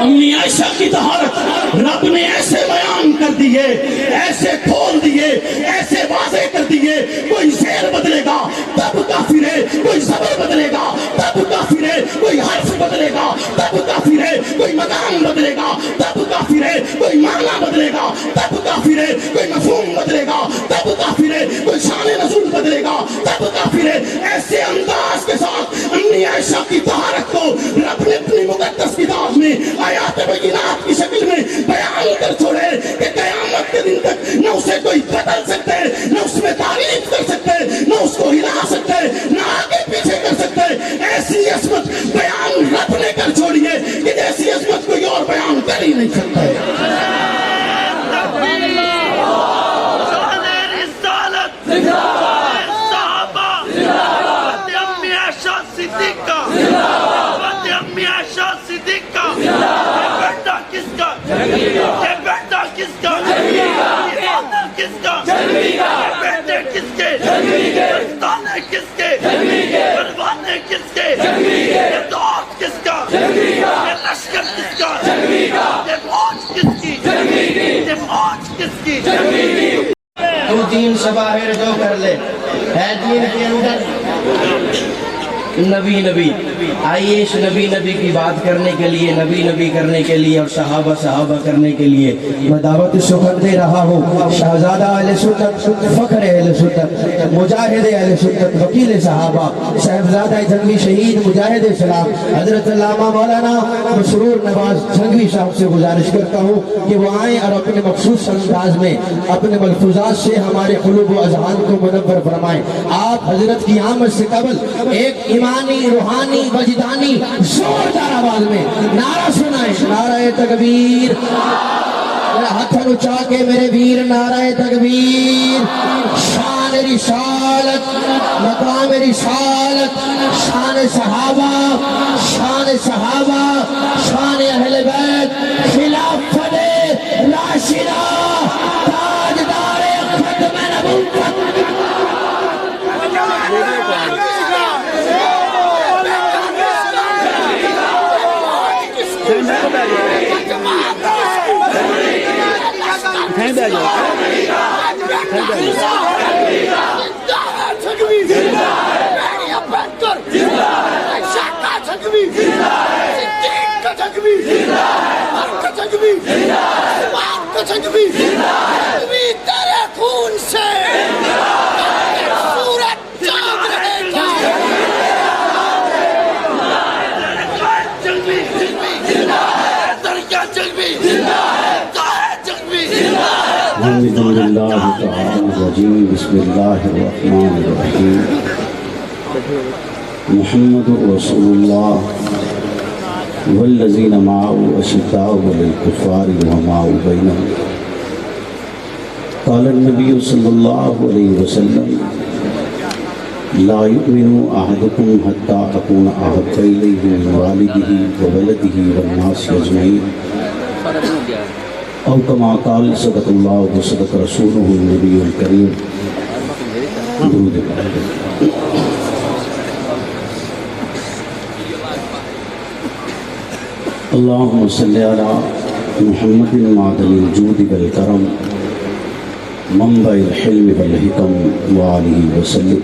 امی عائشہ کی طہارت رب نے ایسے بیان کر دیے، ایسے کھول دیے، ایسے واضح کر دیے، کوئی زیر بدلے گا تب کافر ہے، کوئی زبر بدلے گا تب کافر ہے، کوئی حرف بدلے گا تب کافر ہے، کوئی مقام بدلے گا تب کافر ہے، کوئی معنی بدلے گا تب کافر ہے، کوئی مفہوم بدلے گا تب کافر ہے، کوئی شان نزول بدلے گا تب کافر ہے۔ ایسے انداز کے ساتھ امی عائشہ کی طہارت کو رب نے اپنی مقدس کتاب میں آیات بینات کی شکل میں بیان کر چھوڑے کہ قیامت کے دن تک نہ اسے کوئی بدل سکتے، نہ اس میں تعریف کر سکتے، نہ اس کو ہلا سکتے، نہ آگے پیچھے کر سکتے۔ ایسی عظمت بیان رب نے کر چھوڑی ہے کہ جیسی عظمت کوئی اور بیان کر ہی نہیں سکتا ہے۔ تو دین شباہر جو کر لے ہے دین کے اندر نبی نبی۔ آئیے اس نبی نبی کی بات کرنے کے لیے، نبی نبی کرنے کے لیے اور صحابہ صحابہ کرنے کے لیے میں دعوت سخن دے رہا ہوں۔ شہزادہ اہل سنت، فخر اہل سنت، مجاہد اہل سنت، وکیل صحابہ، صاحبزادہ جنگی شہید مجاہد اسلام حضرت علامہ مولانا مسرور نواز جنگی صاحب سے گزارش کرتا ہوں کہ وہ آئیں اور اپنے مخصوص انداز میں اپنے ملفوظات سے ہمارے قلوب و اذہان کو منور فرمائیں۔ آپ حضرت کی آمد سے قبل ایک ایمانی، روحانی، وجدانی زوردار آواز میں نعرہ سنائیں، نعرہ تکبیر۔ ہاتھ اونچا کے میرے ویر، نعرہ تکبیر۔ شان رسالت، مقام رسالت، شان صحابہ، شان صحابہ، شان اہل بیت، خلافت راشدہ، تاجدار ختم نبوت۔ بسم اللہ الرحمن الرحیم۔ محمد رسول اللہ والذین معه اشداء علی الکفار رحماء بینہم۔ قال النبی صلی اللہ علیہ وسلم لا یؤمن احدکم حتی اکون احب الیہ من والدہ وولدہ والناس اجمعین، او کما قال صدق اللہ و صدق رسولہ النبی الکریم۔ درود پاک۔ اللہم صلی علی محمد معدن الجود والکرم، منبع الحلم والحکم وآلہ وسلم۔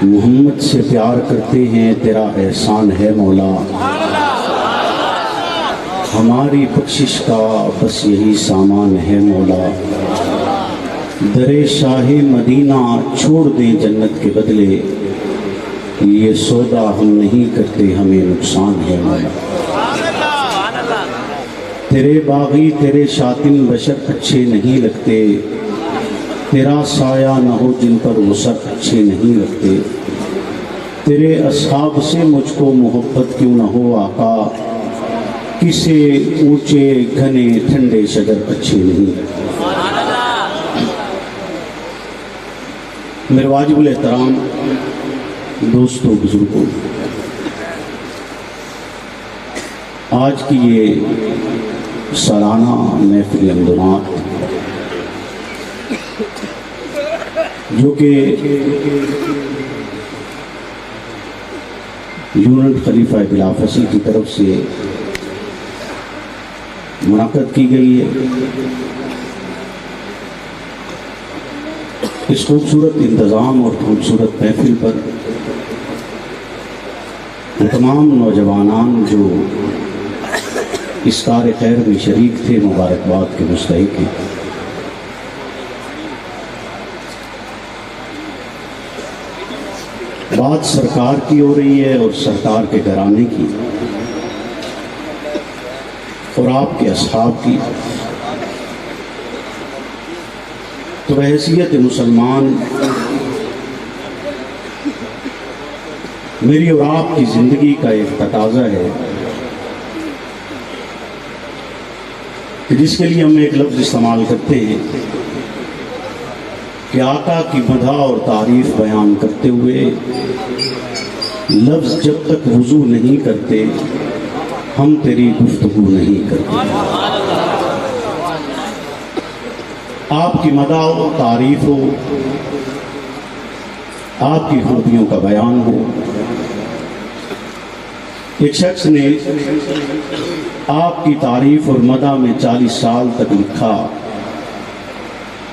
محمد سے پیار کرتے ہیں، تیرا احسان ہے مولا، ہماری بخشش کا بس یہی سامان ہے مولا۔ در شاہ مدینہ چھوڑ دیں جنت کے بدلے، یہ سودا ہم نہیں کرتے، ہمیں نقصان ہے مولا۔ تیرے باغی تیرے شاطن بشر اچھے نہیں لگتے، تیرا سایہ نہ ہو جن پر وہ سر اچھے نہیں لگتے۔ تیرے اصحاب سے مجھ کو محبت کیوں نہ ہو آقا، کسے اونچے گھنے ٹھنڈے شجر اچھے نہیں لگتے۔ میرے واجب الاحترام دوستوں، بزرگوں، آج کی یہ سالانہ محفل امدنات جو کہ یونٹ خلیفہ بلافصل کی طرف سے منعقد کی گئی ہے۔ اس خوبصورت انتظام اور خوبصورت محفل پر وہ تمام نوجوانان جو اس کار خیر میں شریک تھے مبارکباد کے مستحق ہیں۔ بات سرکار کی ہو رہی ہے اور سرکار کے گھرانے کی اور آپ کے اصحاب کی، تو بحیثیت مسلمان میری اور آپ کی زندگی کا ایک تقاضا ہے کہ جس کے لیے ہم ایک لفظ استعمال کرتے ہیں کہ آقا کی مدح اور تعریف بیان کرتے ہوئے لفظ جب تک وضو نہیں کرتے ہم تیری گفتگو نہیں کرتے۔ آپ کی مدح و تعریف ہو، آپ کی خوبیوں کا بیان ہو۔ ایک شخص نے آپ کی تعریف اور مدح میں 40 سال تک لکھا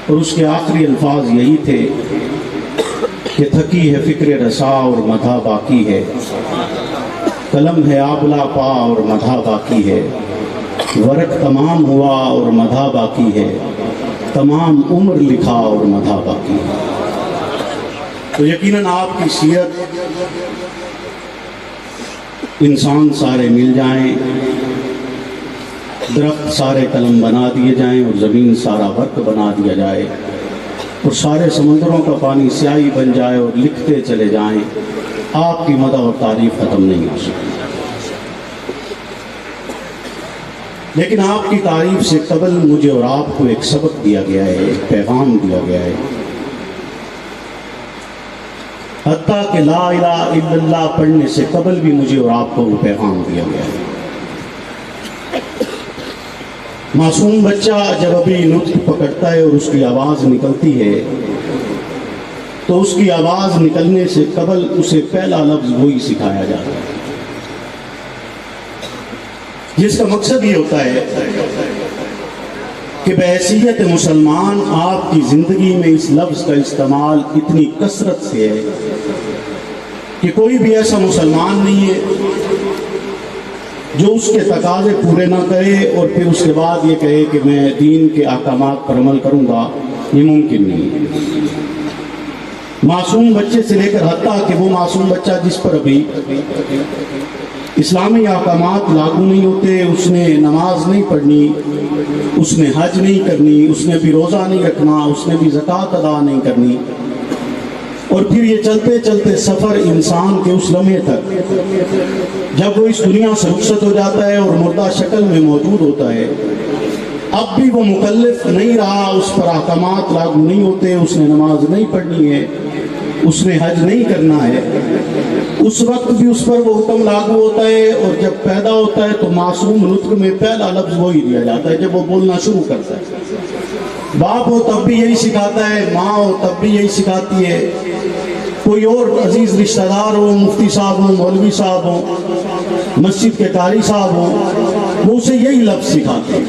اور اس کے آخری الفاظ یہی تھے کہ تھکی ہے فکر رسا اور مدح باقی ہے، قلم ہے آبلا پا اور مدح باقی ہے، ورق تمام ہوا اور مدح باقی ہے، تمام عمر لکھا اور مدح باقی ہے۔ تو یقیناً آپ کی سیرت انسان سارے مل جائیں، درخت سارے قلم بنا دیے جائیں اور زمین سارا ورق بنا دیا جائے اور سارے سمندروں کا پانی سیاہی بن جائے اور لکھتے چلے جائیں، آپ کی مدح اور تعریف ختم نہیں ہو سکتی۔ لیکن آپ کی تعریف سے قبل مجھے اور آپ کو ایک سبق دیا گیا ہے، ایک پیغام دیا گیا ہے، حتیٰ کہ لا الہ الا اللہ پڑھنے سے قبل بھی مجھے اور آپ کو وہ پیغام دیا گیا ہے۔ معصوم بچہ جب ابھی نطق پکڑتا ہے اور اس کی آواز نکلتی ہے تو اس کی آواز نکلنے سے قبل اسے پہلا لفظ وہی سکھایا جاتا ہے، جس کا مقصد یہ ہوتا ہے کہ بحیثیت مسلمان آپ کی زندگی میں اس لفظ کا استعمال اتنی کثرت سے ہے کہ کوئی بھی ایسا مسلمان نہیں ہے جو اس کے تقاضے پورے نہ کرے اور پھر اس کے بعد یہ کہے کہ میں دین کے احکامات پر عمل کروں گا، یہ ممکن نہیں ہے۔ معصوم بچے سے لے کر حتیٰ کہ وہ معصوم بچہ جس پر ابھی اسلامی احکامات لاگو نہیں ہوتے، اس نے نماز نہیں پڑھنی، اس نے حج نہیں کرنی، اس نے بھی روزہ نہیں رکھنا، اس نے بھی زکوٰۃ ادا نہیں کرنی، اور پھر یہ چلتے چلتے سفر انسان کے اس لمحے تک جب وہ اس دنیا سے رخصت ہو جاتا ہے اور مردہ شکل میں موجود ہوتا ہے، اب بھی وہ مکلف نہیں رہا، اس پر احکامات لاگو نہیں ہوتے، اس نے نماز نہیں پڑھنی ہے، اس نے حج نہیں کرنا ہے، اس وقت بھی اس پر وہ حکم لاگو ہوتا ہے، اور جب پیدا ہوتا ہے تو معصوم نطق میں پہلا لفظ وہی دیا جاتا ہے جب وہ بولنا شروع کرتا ہے۔ باپ ہو تب بھی یہی سکھاتا ہے، ماں ہو تب بھی یہی سکھاتی ہے، کوئی اور عزیز رشتہ دار ہو، مفتی صاحب ہوں، مولوی صاحب ہوں، مسجد کے قاری صاحب ہوں، وہ اسے یہی لفظ سکھاتے ہیں۔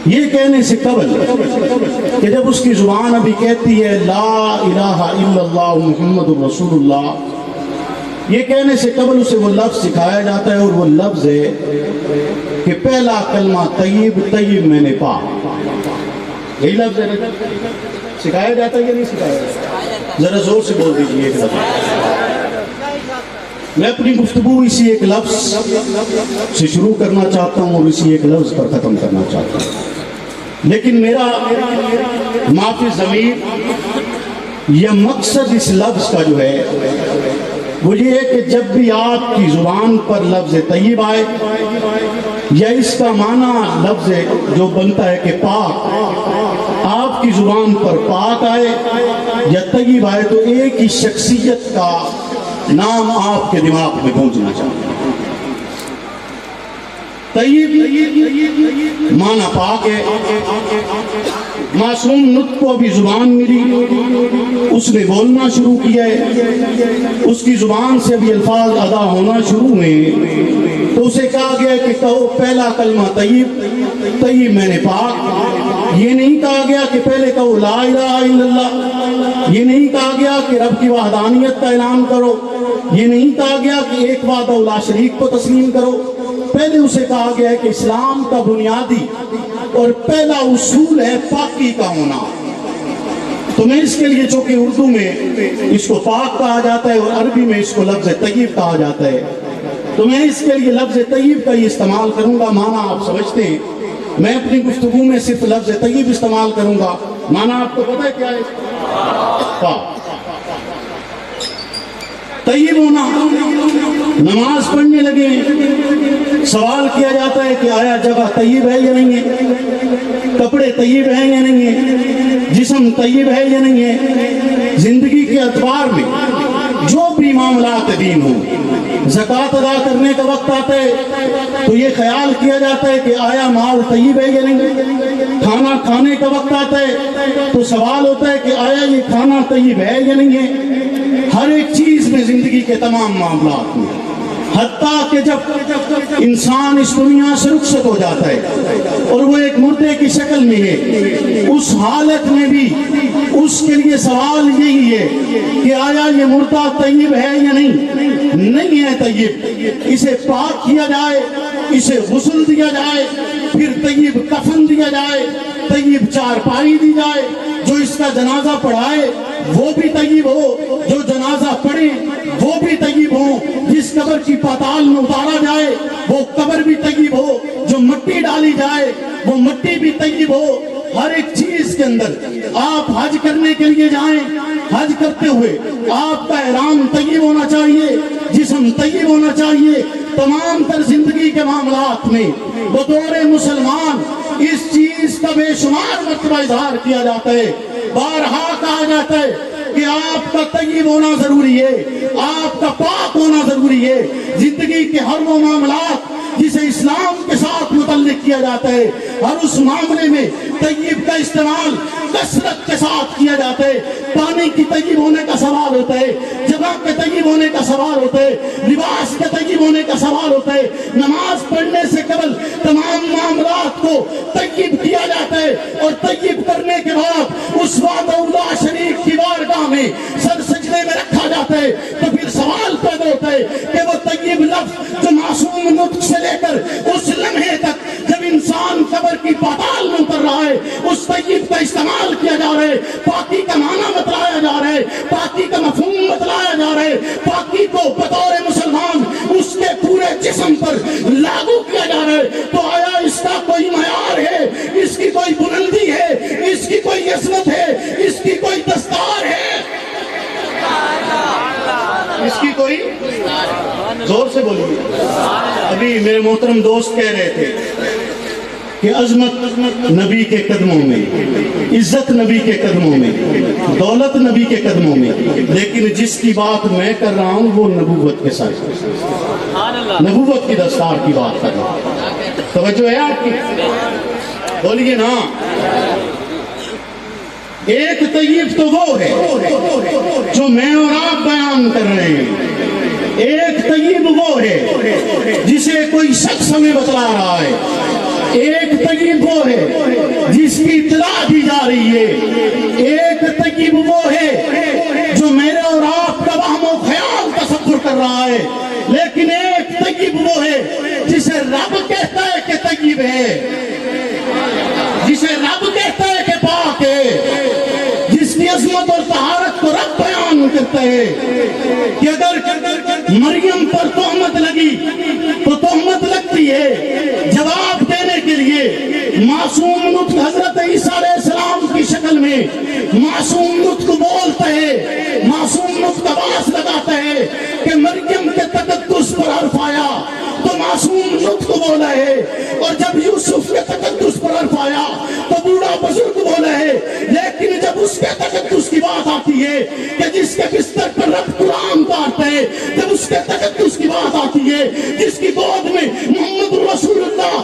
یہ کہنے سے قبل کہ جب اس کی زبان ابھی کہتی ہے لا الہ الا اللہ محمد رسول اللہ، یہ کہنے سے قبل اسے وہ لفظ سکھایا جاتا ہے، اور وہ لفظ ہے کہ پہلا کلمہ طیب طیب میں نے پا، یہی لفظ ہے۔ سکھایا جاتا ہے یا نہیں سکھایا جاتا؟ ذرا زور سے بول دیجیے ایک لفظ۔ میں اپنی گفتگو اسی ایک لفظ سے شروع کرنا چاہتا ہوں اور اسی ایک لفظ پر ختم کرنا چاہتا ہوں، لیکن میرا معافی ضمیر یا مقصد اس لفظ کا جو ہے وہ یہ ہے کہ جب بھی آپ کی زبان پر لفظ طیب آئے یا اس کا معنی لفظ جو بنتا ہے کہ پاک، آپ کی زبان پر پاک آئے یا طیب آئے تو ایک ہی شخصیت کا نام آپ کے دماغ میں گونجنا چاہیے۔ طیب معنی پاک ہے. معصوم نطق کو ابھی زبان ملی, اس نے بولنا شروع کیا ہے, اس کی زبان سے ابھی الفاظ ادا ہونا شروع ہوئے, تو اسے کہا گیا کہ کہو پہلا کلمہ طیب, طیب میں نے پاک. یہ نہیں کہا گیا کہ پہلے کہو لا الہ الا اللہ, یہ نہیں کہا گیا کہ رب کی وحدانیت کا اعلان کرو, یہ نہیں کہا گیا کہ ایک وحدہ لا شریک کو تسلیم کرو. پہلے اسے کہا گیا ہے کہ اسلام کا بنیادی اور پہلا اصول ہے پاکی کا ہونا. تو میں اس کے لیے چونکہ اردو میں اس کو پاک کہا جاتا ہے اور عربی میں اس کو لفظ طیب کہا جاتا ہے, تو میں اس کے لیے لفظ طیب کا ہی استعمال کروں گا. معنی آپ سمجھتے ہیں, میں اپنی گفتگو میں صرف لفظ طیب استعمال کروں گا. معنی آپ کو پتہ ہے کیا ہے؟ پاک. طیب ہونا. نماز پڑھنے لگے, سوال کیا جاتا ہے کہ آیا جگہ طیب ہے یا نہیں ہے, کپڑے طیب ہیں یا نہیں ہے, جسم طیب ہے یا نہیں ہے. زندگی کے اعتبار میں جو بھی معاملات دین ہوں, زکوٰۃ ادا کرنے کا وقت آتا ہے تو یہ خیال کیا جاتا ہے کہ آیا مال طیب ہے یا نہیں. کھانا کھانے کا وقت آتا ہے تو سوال ہوتا ہے کہ آیا یہ کھانا طیب ہے یا نہیں ہے. ہر ایک چیز میں, زندگی کے تمام معاملات میں, حتیٰ کہ جب انسان اس دنیا سے رخصت ہو جاتا ہے اور وہ ایک مردے کی شکل میں ہے, اس حالت میں بھی اس کے لیے سوال یہی ہے کہ آیا یہ مردہ طیب ہے یا نہیں. نہیں ہے طیب, اسے پاک کیا جائے, اسے غسل دیا جائے, پھر طیب کفن دیا جائے, طیب چارپائی دی جائے, جو اس کا جنازہ پڑھائے وہ بھی طیب ہو, جو جنازہ پڑھے وہ بھی طیب ہو, جس قبر کی پاتال میں اتارا جائے وہ قبر بھی طیب ہو, جو مٹی ڈالی جائے وہ مٹی بھی طیب ہو. ہر ایک چیز کے اندر آپ حج کرنے کے لیے جائیں, حج کرتے ہوئے آپ کا احرام طیب ہونا چاہیے, جسم طیب ہونا چاہیے. تمام تر زندگی کے معاملات میں بطور مسلمان اس چیز کا بے شمار مرتبہ اظہار کیا جاتا ہے, بارہا کہا جاتا ہے کہ آپ کا طیب ہونا ضروری ہے, آپ کا پاک ہونا ضروری ہے. زندگی کے ہر وہ معاملات جسے اسلام کے ساتھ متعلق کیا جاتا ہے, ہر اس معاملے میں طیب کا استعمال کثرت کے ساتھ کیا جاتا ہے. پانی کی طیب ہونے کا سوال ہوتا ہے, جگہ کے طیب ہونے کا سوال ہوتا ہے, لباس کے طیب ہونے کا سوال ہوتا ہے. نماز پڑھنے سے قبل تمام معاملات کو طیب کیا جاتا ہے, اور طیب کرنے کے بعد اس وحدہ لا شریک کی بارگاہ میں سر سجدے میں رکھا جاتا ہے. تو پھر سوال پیدا ہوتا ہے کہ وہ طیب لفظ جو معصوم نطق سے لے کر اس لمحے تک جب انسان قبر کی پاتال میں اتر رہا ہے, اس طیب کا استعمال کیا جا رہا ہے, پاکی کا معنی بتلایا جا رہا ہے, پاکی کا مفہوم بتلایا جا رہا ہے, پاکی کو بطور مسلمان اس کے پورے جسم پر لاگو کیا جا رہا ہے. تو آیا اس کا کوئی معیار ہے, اس کی کوئی بلندی ہے, اس کی کوئی عظمت ہے, اس کی کوئی دستار ہے, اس کی کوئی, زور سے بولیے. ابھی میرے محترم دوست کہہ رہے تھے کہ عظمت نبی کے قدموں میں, عزت نبی کے قدموں میں, دولت نبی کے قدموں میں, لیکن جس کی بات میں کر رہا ہوں وہ نبوت کے ساتھ, نبوت کی دستار کی بات کر رہا ہوں. توجہ ہے آپ کی؟ بولیے نا. ایک طیب تو وہ ہے جو میں اور آپ بیان کر رہے ہیں, ایک طیب وہ ہے جسے کوئی شخص ہمیں بتلا رہا ہے, ایک طیب وہ ہے جس کی اطلاع دی جا رہی ہے, ایک طیب وہ ہے جو میرے اور آپ کا وہم و خیال تصور کر رہا ہے, لیکن ایک طیب وہ ہے جسے رب کہتا ہے کہ طیب ہے, جسے رب کہتا ہے کہ پاک ہے, جس کی عظمت اور طہارت کو رب بیان کرتا ہے کہ اگر مریم پر تہمت لگی تو تہمت لگتی ہے جواب دینے کے لیے. معصوم نطق حضرت عیسیٰ علیہ السلام کی شکل میں معصوم نطق بولتا ہے, معصوم نطق آواز لگاتا ہے کہ مریم کے تقدس پر حرف آیا تو معصوم نطق بولا ہے, اور جب یوسف کے تقدس پر حرف آیا تو بوڑھا بزرگ بولا ہے. لیکن جب اس کے تقدس کی بات آتی ہے کہ جس کے بستر پر رب قرآن اتارتا ہے, جب اس کے تقدس کی بات آتی ہے جس کی گود میں محمد رسول اللہ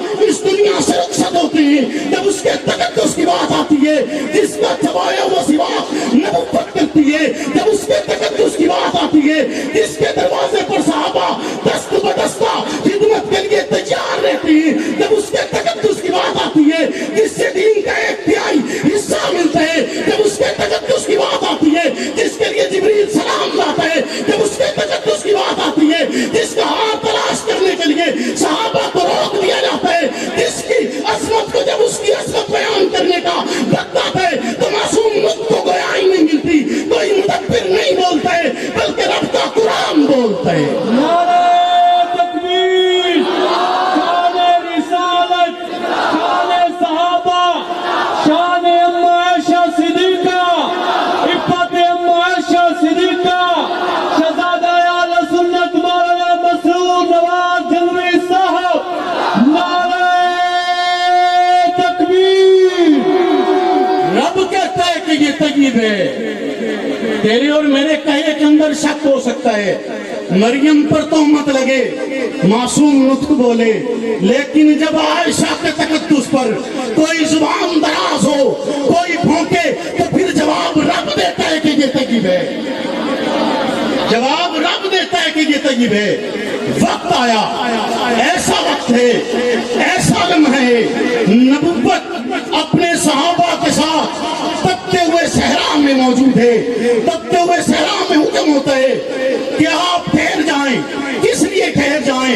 جب اس کے تقدس کی بات آتی ہے، جس کا چبایا وہ سوا نبوت کرتی ہے، جب اس کے تقدس کی بات آتی ہے، جس کے دروازے پر صحابہ دست بدستہ خدمت کے لیے تیار رہتی ہیں، جب اس کے تقدس کی بات آتی ہے، جس سے دین کا ایک تہائی حصہ ملتا ہے، جب اس کے تقدس کی بات آتی ہے، جس کے لیے جبریل سلام لاتا ہے، جب اس کے تقدس کی بات آتی ہے، جس کا ہار تلاش کرنے کے لیے صحابہ کو روک دیا جاتا ہے، جس کی عظمت کو جب اس کی عظمت بیان کرنے کا وقت آتا ہے تو معصوم مجھ کو گویا ہی نہیں ملتی، کوئی مدبر نہیں بولتا ہے بلکہ رب کا قرآن بولتا ہے۔ نعرہ تکبیر، شان رسالت، شان صحابہ، شان ام عائشہ صدیقہ، عفت ام عائشہ صدیقہ، شہزادہ اہل سنت مولانا مسرور نواز جنوی صاحب، نعرہ تکبیر۔ رب کہتا ہے کہ یہ طیب ہے۔ تیرے اور میرے کہے کے اندر شک ہو سکتا ہے، مریم پر تو مت لگے، معصوم نطق بولے، لیکن جب عائشہ کے تقدس پر کوئی زبان دراز ہو، کوئی بھونکے، تو پھر جواب رب دیتا ہے کہ یہ طیب ہے، جواب رب دیتا ہے کہ یہ طیب ہے۔ وقت آیا، ایسا وقت ہے، ایسا لمحہ ہے، نبوت اپنے صحابہ کے ساتھ تپتے ہوئے صحرا میں موجود ہے، تپتے ہوئے صحرا میں حکم ہوتا ہے کہ آپ ٹھہر جائیں۔ کس لیے ٹھہر جائیں؟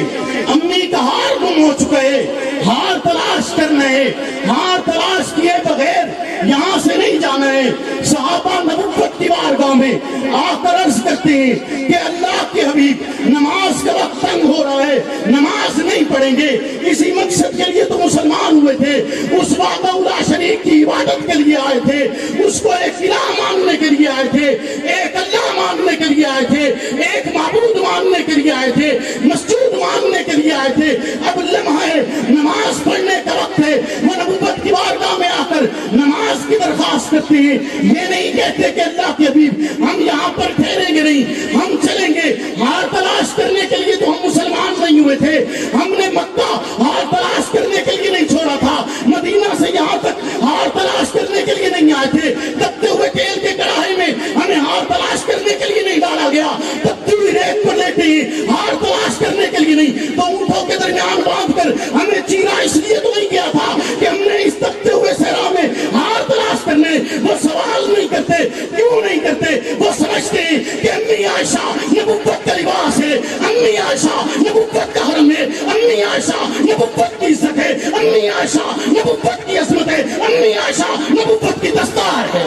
امی کا ہار گم ہو چکا ہے، ہار تلاش کرنا ہے، ہار تلاش کیے بغیر یہاں سے نہیں جانا ہے۔ صحابہ نبوت کی بارگاہ میں آ کر عرض کرتے ہیں کہ اللہ کے حبیب نماز کا وقت تنگ ہو رہا ہے، نماز نہیں پڑھیں گے۔ اسی مقصد کے لیے تو مسلمان ہوئے تھے، اس وعدہ اللہ شریک کی عبادت کے لیے آئے تھے، اس کو ایک الہ ماننے کے لیے آئے تھے، ایک اللہ ماننے کے لیے آئے تھے، ایک معبود ماننے کے لیے آئے تھے، مسجود ماننے کے لیے آئے تھے۔ اب لمحہ ہے، نماز پڑھنے کا وقت ہے۔ وہ نبوت کی بارگاہ میں آ کر نماز کی درخواست کرتے ہیں، یہ نہیں کہتے کہ اللہ کے حبیب ہم یہاں پر ٹھہریں گے نہیں، ہم چلیں گے۔ ہار تلاش کرنے کے لیے تو ہم مسلمان نہیں ہوئے تھے، ہم نے مکہ ہار تلاش کرنے کے لیے نہیں چھوڑا تھا، مدینہ سے یہاں تک ہار تلاش کرنے کے لیے نہیں آئے تھے۔ تپتے ہوئے تیل کے کڑاہے میں ہمیں ہار تلاش کرنے کے لیے نہیں ڈالا گیا، تپتی ہوئی ریت پر لیٹے ہیں، ہار تلاش کرنے کے لیے نہیں، تو اونٹوں کے درمیان باندھ کر ہمیں چیرا اس لیے تو نہیں کیا تھا کہ ہم نے اس تپتے ہوئے صحرا میں ہار تلاش کرنے۔ وہ سوال نہیں کرتے، کیوں نہیں کرتے؟ وہ سمجھتے ہیں کہ امی عائشہ نبوت کا لباس ہے، امی عائشہ نبوت کا حرم ہے، امی عائشہ نبوت کی عزت ہے، امی عائشہ نبوت کی عظمت ہے، امی عائشہ نبوت کی دستار ہے۔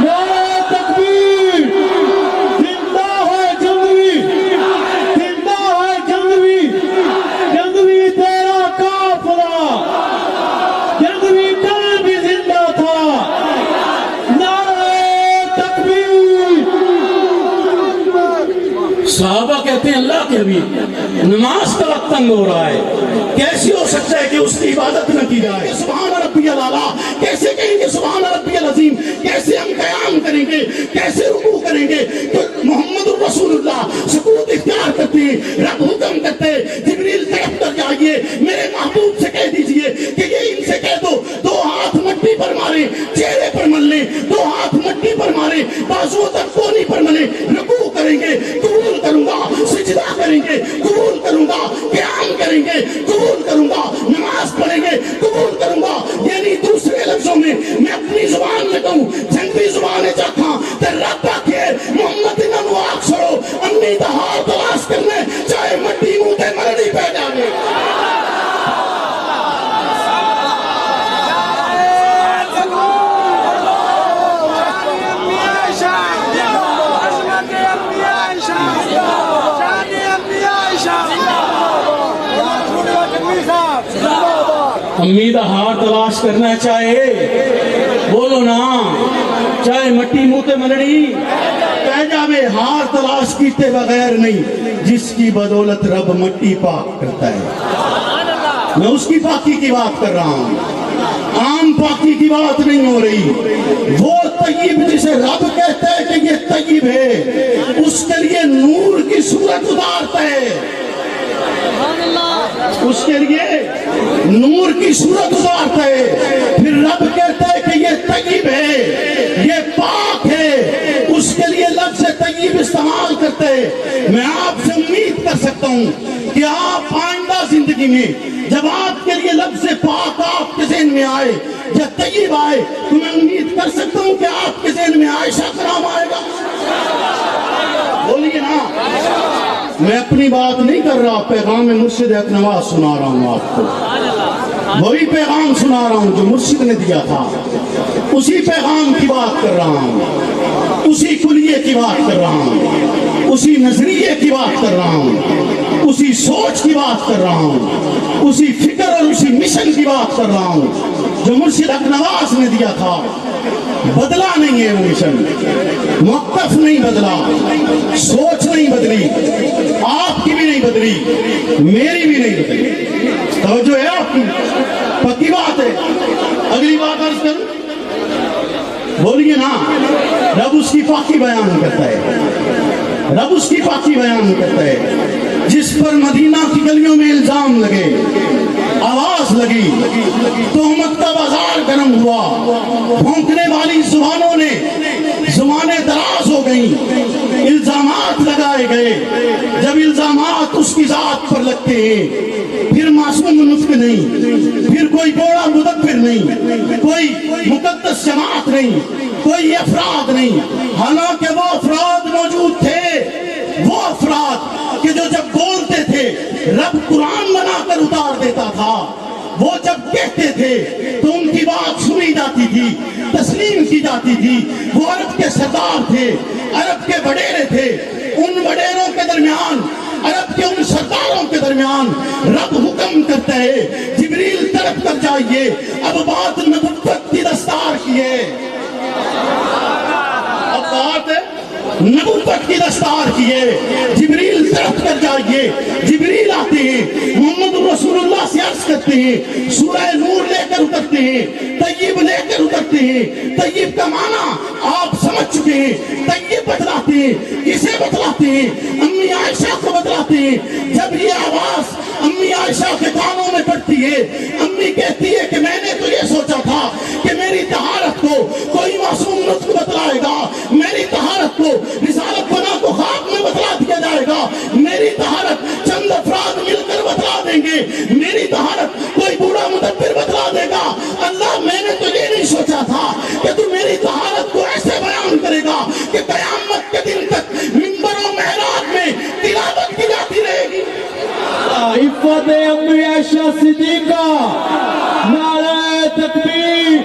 نعرہ تکبیر، زندہ ہے جنوی، زندہ ہے جنوی، جنوی تیرا قافلہ، جنوی کل بھی زندہ تھا۔ نعرہ تکبیر۔ صحابہ کہتے ہیں اللہ کے حبیب نماز کا وقت تنگ ہو رہا ہے، کیسے ہو سکتا ہے کہ اس کی عبادت نہ کی جائے؟ سبحان ربی الاعلیٰ کیسے کہیں گے، سبحان ربی العظیم کیسے ہم قیام کریں گے، کیسے رکوع کریں گے؟ تو محمد الرسول اللہ سکوت اختیار کرتے ہیں، رب حکم کرتے ہیں جبریل طرف کر جائیے، میرے محبوب سے کہہ دیجئے کہ یہ ان سے کہہ دو، دو ہاتھ مٹی پر مارے، چہرے پر مل لیں، دو ہاتھ مٹی پر مارے، بازو تک کونی پر ملے، رکوع کریں گے، قبول کروں گا، سجدہ کریں گے، قبول کروں گا، قیام کریں گے، قبول کروں گا، نماز پڑھیں گے، قبول کروں گا۔ یعنی دوسرے لفظوں میں میں اپنی زبان میں کہوں، جنگی زبان چاہتا تے رب آکھے محمد انہوں آکھ چھوڑو، امی دا ہار تلاش کرنے چاہے مٹی منہ تے مرڑی پہ جانے۔ امی دا ہار تلاش کرنا چاہے بولو نا، چاہے مٹی منہ تے ملڑی کہہ جاوے، ہار تلاش کیتے بغیر نہیں، جس کی بدولت رب مٹی پاک کرتا ہے۔ میں اس کی پاکی کی بات کر رہا ہوں، عام پاکی کی بات نہیں ہو رہی۔ وہ طیب جسے رب کہتا ہے کہ یہ طیب ہے، اس کے لیے نور کی صورت اتارتا ہے۔ اس کے لیے نور کی صورت اتارتا ہے، پھر رب کہتا ہے کہ یہ طیب ہے، یہ پاک ہے، اس کے لیے لفظ طیب استعمال کرتا ہے۔ میں آپ سے امید کر سکتا ہوں کہ آپ آئندہ زندگی میں جب آپ کے لیے لفظ پاک آپ کے ذہن میں آئے یا طیب آئے تو میں امید کر سکتا ہوں کہ آپ کے ذہن میں عائشہ کا نام آئے گا۔ بولیے نا، میں اپنی بات نہیں کر رہا، پیغام مرشد حق نواز سنا رہا ہوں آپ کو، وہی پیغام سنا رہا ہوں جو مرشد نے دیا تھا، اسی پیغام کی بات کر رہا ہوں، اسی کلیے کی بات کر رہا ہوں، اسی نظریے کی بات کر رہا ہوں، اسی سوچ کی بات کر رہا ہوں، اسی فکر اور اسی مشن کی بات کر رہا ہوں جو مرشد حق نواز نے دیا تھا۔ بدلا نہیں ہے وہ مشن، موقف نہیں بدلا، سوچ نہیں بدلی، آپ کی بھی نہیں بدلی، میری بھی نہیں بدلی۔ توجہ ہے آپ کی؟ پکی بات ہے۔ اگلی بات عرض کروں، بولیے نا، رب اس کی پاکی بیان کرتا ہے، رب اس کی پاکی بیان کرتا ہے۔ جس پر مدینہ کی گلیوں میں الزام لگے، آواز لگی، تہمت کا بازار گرم ہوا، بھونکنے والی زبانوں نے زبانیں دراز ہو گئیں، الزامات لگائے گئے۔ جب الزامات اس کی ذات پر لگتے ہیں پھر معصوم نطق نہیں، پھر کوئی بوڑھا مدبر نہیں، کوئی مقدس جماعت نہیں، کوئی افراد نہیں، حالانکہ وہ افراد موجود تھے، وہ افراد کہ جو جب بولتے تھے رب قرآن بنا کر اتار دیتا تھا، وہ جب کہتے تھے تو ان کی بات سنی جاتی تھی، تسلیم کی جاتی تھی۔ وہ عرب کے سردار تھے، عرب کے وڈیرے تھے، ان وڈیروں کے درمیان، عرب کے ان سرداروں کے درمیان رب حکم کرتا ہے جبریل طرف کر جائیے، اب بات نبوت کی دستار کی ہے، اب بات نبوت کی دستار کی ہے، جبریل طرف کر جائیے۔ جبریل آتے ہیں، محمد رسول اللہ سے عرض کرتے ہیں، سورہ نور لے کر اترتے ہیں، طیب لے کر اترتے ہیں۔ طیب کا معنی آپ سمجھ چکے ہیں، طیب بتلاتے ہیں، کسے بتلاتے ہیں؟ امی عائشہ کو بتلاتے ہیں۔ جب یہ آواز امی عائشہ کے کانوں میں پڑتی ہے، امی کہتی ہے کہ میں نے تو یہ سوچا تھا کہ میری طہارت کو کوئی معصوم نطق بتلائے گا، میری طہارت کو رسالت بنا کو خواب میں بتلا دیا جائے گا، میری طہارت چند افراد مل کر بتلا دیں گے، میری طہارت کوئی بوڑھا مدبر بتلا دے گا۔ اللہ، میں نے تو یہ نہیں سوچا تھا کہ تو میری طہارت کو ایسے بیان کرے گا کہ قیامت کے دن تک منبر و محراب میں تلاوت کی جاتی رہے گی۔ عفت امی عائشہ صدیقہ، نعرہ تکبیر۔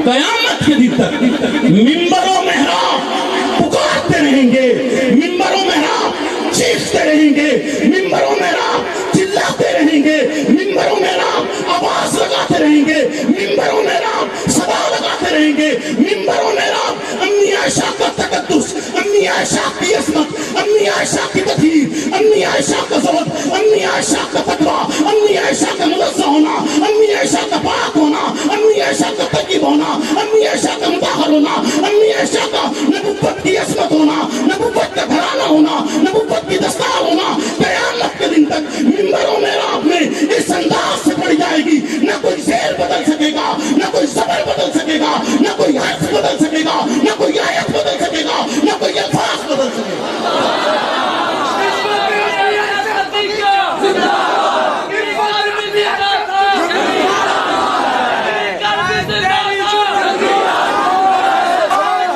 قیامت کے دن تک منبر و محراب پکارتے رہیں گے، منبر و محراب چیختے رہیں گے، منبر و محراب چلاتے رہیں گے، منبر و محراب آواز لگاتے رہیں گے، منبر و محراب صدا لگاتے رہیں گے، منبر و محراب امی عائشہ کا تقدس، امی عائشہ کی عصمت، امی عائشہ کی تطہیر، امی عائشہ کا زہد، امی عائشہ کا تقویٰ، امی عائشہ کا منزہ ہونا، امی عائشہ کا پاک ہونا، امی عائشہ کا طیب ہونا، امی عائشہ کا مطہر ہونا، امی عائشہ کا نبوت کی عصمت ہونا، نبوت کا گھرانہ ہونا، نبوت کی دستار ہونا، قیامت کے دن تک منبر و محراب میں اس انداز سے پڑی جائے گی، نہ کوئی زیر بدل سکے گا، نہ کوئی زبر بدل سکے گا، نہ کوئی حرف بدل سکے گا، نہ کوئی آیت بدل سکے گا، نہ کوئی الفاظ بدل سکے گا۔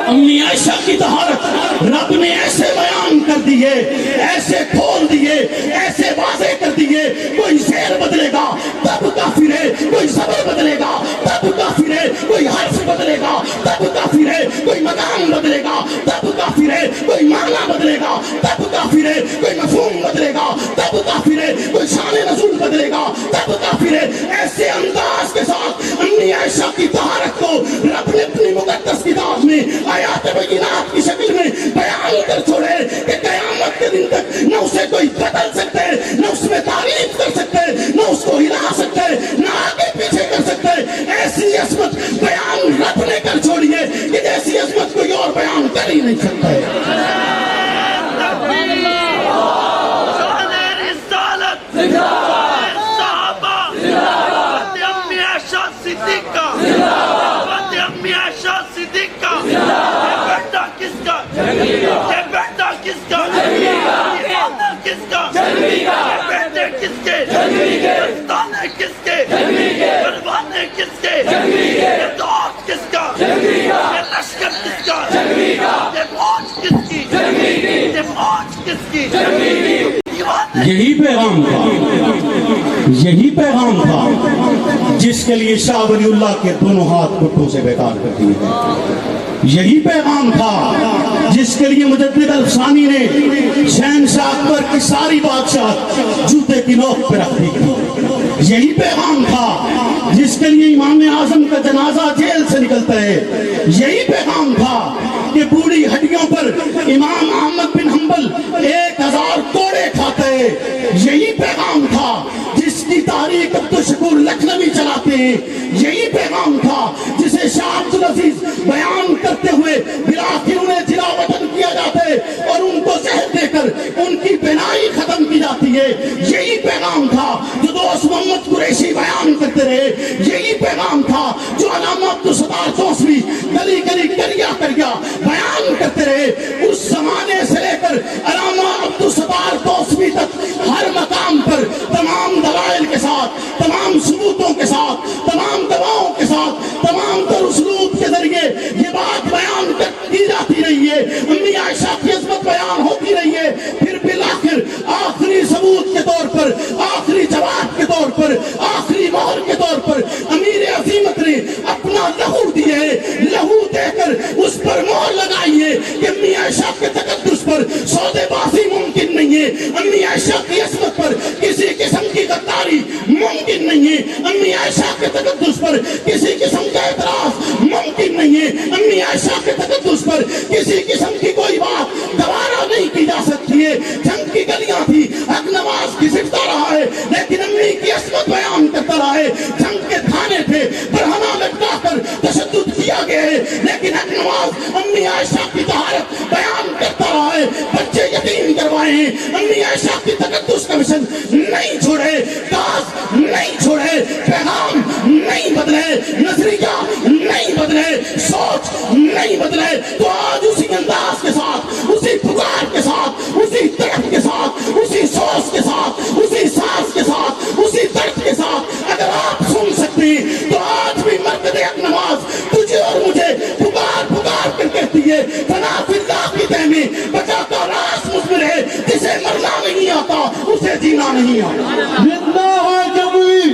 امی عائشہ کی طہارت رب نے ایسے بیان کر دی ہے، ایسے کھول دیے، ایسے واضح کر دیے، کوئی زیر بدلے گا تب کافر ہے، کوئی زبر بدلے گا تب کافر ہے، کوئی حرف بدلے گا تب کافر ہے، کوئی مقام بدلے گا تب کافر ہے، کوئی معنی بدلے گا تب کافر ہے، کوئی مفہوم بدلے گا تب کافر ہے، کوئی شان نزول بدلے گا تب کافر ہے۔ ایسے انداز کے ساتھ امی عائشہ کی طہارت کو رب نے اپنی مقدس کتاب میں آیات بینات کی شکل میں بیان کر چھوڑے کہ قیامت کے دن تک نہ اسے کوئی بدل سکتے، نہ اس میں تعریف کر سکتے، نہ اس کو ہلا سکتے، نہ آگے پیچھے کر سکتے۔ ایسی عصمت بیان رب نے کر چھوڑی ہے کہ جیسی عصمت کوئی اور بیان کر ہی نہیں سکتا ہے۔ بیٹے کس کے دستانے کس کے پروانے کس کے یہ دوست کس کا یہ لشکر کس کا یہ فوج کس کی یہ فوج کس کی یہی پیغام تھا، یہی پیغام تھا جس کے لیے شاہ ولی اللہ کے دونوں ہاتھ پٹھوں سے بیکار کر دیے گئے۔ یہی پیغام تھا جس کے لیے مجدد الفسانی نے شہنشاہ اکبر کی ساری بادشاہ جوتے کی نوک پہ رکھ دی۔ یہی پیغام تھا جس کے لیے امام اعظم کا جنازہ جیل سے نکلتا ہے۔ یہی پیغام تھا کہ بوڑھی ہڈیوں پر امام احمد بن حنبل 1000 کوڑے کھاتے ہیں۔ یہی پیغام تھا جس کی تاریخ عبدالشکور لکھنوی چلاتے ہیں۔ یہی پیغام تھا جسے شاہ عبدالعزیز بیان کرتے ہوئے بالآخر انہیں جلا وطن کیا جاتا ہے اور ان کو زہر دے کر ان کی بینائی ختم کی جاتی ہے۔ یہی پیغام تھا جو دوست محمد قریشی بیان کرتے رہے۔ یہی پیغام تھا جو علامہ عبدالستار توسوی گلی گلی کریا کریا بیان کرتے رہے۔ اس زمانے سے لے کر علامہ عبدالستار توسوی تک ہر مقام پر تمام دلائل کے ساتھ، تمام ثبوتوں کے ساتھ، تمام دواؤں کے ساتھ، تمام تر اسلوب کے ذریعے یہ بات بیان کی جاتی رہی ہے۔ امی عائشہ کی عظمت بیان ہوتی رہی ہے۔ پھر بالآخر آخری ثبوت کے طور پر، آخری جواب کے طور پر، آخری مہر کے طور پر امیر عظیمت نے اپنا لہو دیے، لہو دے کر اس پر مہر لگائی ہے کہ امی عائشہ کے تقدس پر سودے بازی ممکن نہیں ہے، امی عائشہ کی عصمت پر کسی قسم کی غداری ممکن نہیں ہے، امی عائشہ کے تقدس پر کسی قسم کا اعتراض ممکن نہیں ہے، امی عائشہ کے تقدس پر کسی قسم کی کوئی بات گوارا نہیں کی جا سکتی ہے۔ جنگ کی گلیاں تھی، حق نواز گھسٹتا رہا ہے لیکن امی کی عصمت بیان کرتا رہا ہے۔ جنگ کے تھانے پہ برہنہ لٹکا کر تشدد کیا گیا ہے لیکن حق نواز امی عائشہ کی طہارت بیان کرتا رہا ہے۔ بچے یتیم کروائے ہیں، امی عائشہ کی تقدس کا مشن نہیں چھوڑے، کاس نہیں چھوڑے، پیغام نہیں بدلے، نظریہ نہیں بدلے، سوچ نہیں بدلے۔ تو آج اسی انداز کے ساتھ، اسی پکار کے ساتھ، اسی تڑپ کے ساتھ، اسی سوچ کے ساتھ، اسی سانس کے ساتھ، اسی درد کے ساتھ اگر آپ سن سکتے ہیں تو آج بھی مرکز حق نواز تجھے اور مجھے پکار پکار کر کہتی ہے فنا فی اللہ کی تہمی بچا کا راس مزمر ہے، جسے مرنا نہیں آتا اسے جینا نہیں آتا۔ زندہ ہے جمہوری